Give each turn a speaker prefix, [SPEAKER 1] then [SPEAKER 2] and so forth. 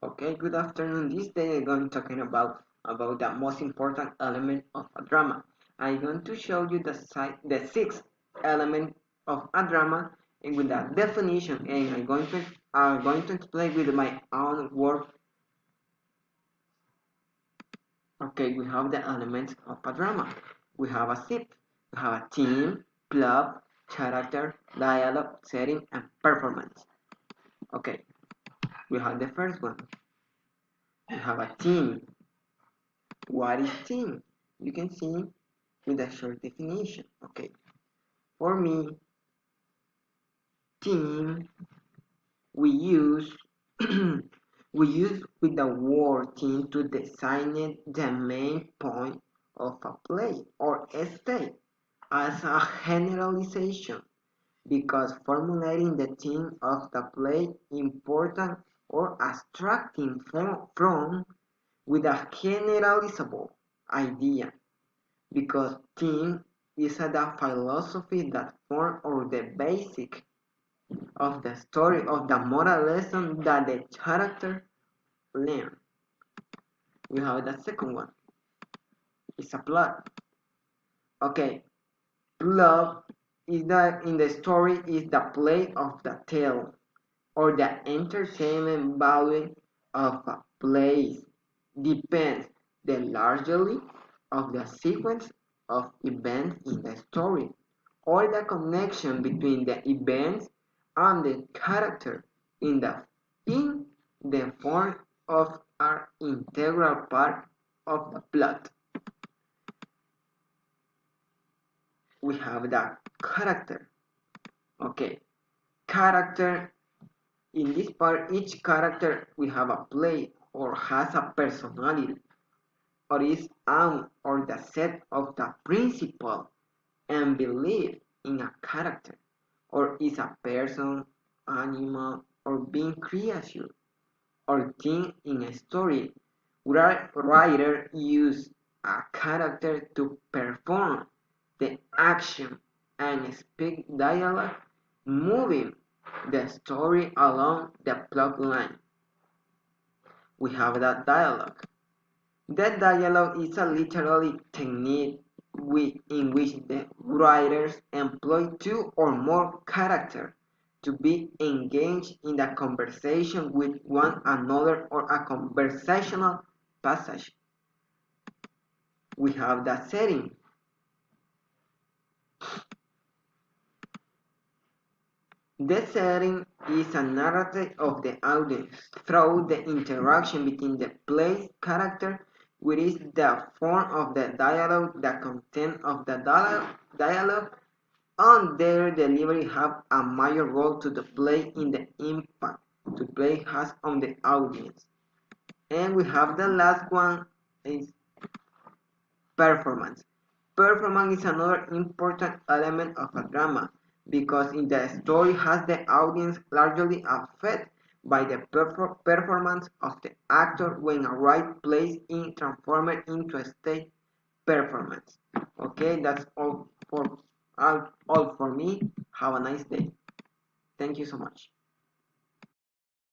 [SPEAKER 1] Okay, good afternoon. This day I'm going to talking about the most important element of a drama. I'm going to show you the sixth element of a drama and with the definition, and I'm going to explain with my own word. Okay, we have the elements of a drama. We have a SIP. We have a theme, plot, character, dialogue, setting, and performance. Okay, we have the first one. We have a theme. What is theme? You can see with a short definition. Okay, for me, theme we use we use with the word theme to design the main point of a play or a state as a generalization because formulating the theme of the play important or abstracting from with a generalizable idea because theme is the philosophy that forms or the basic of the story of the moral lesson that the character learn. We have the second one. It's a plot. Okay, plot is that in the story is the play of the tale or the entertainment value of a play depends the largely of the sequence of events in the story or the connection between the events and the character in the form of an integral part of the plot. We have the character. Okay, character in this part, each character we have a play or has a personality or is own or the set of the principle and belief in a character or is a person, animal, or being creature or thing in a story. Writer use a character to perform the action and speak dialogue, moving the story along the plot line. We have that dialogue. That dialogue is a literary technique in which the writers employ two or more characters to be engaged in the conversation with one another or a conversational passage. We have the setting. The setting is a narrative of the audience through the interaction between the play's character, which is the form of the dialogue, the content of the dialogue, and their delivery have a major role to play in the impact the play has on the audience. And we have the last one is performance. Performance is another important element of a drama because in the story has the audience largely affected by the performance of the actor when a right plays in transformed into a stage performance. Okay, that's all for me. Have a nice day. Thank you so much.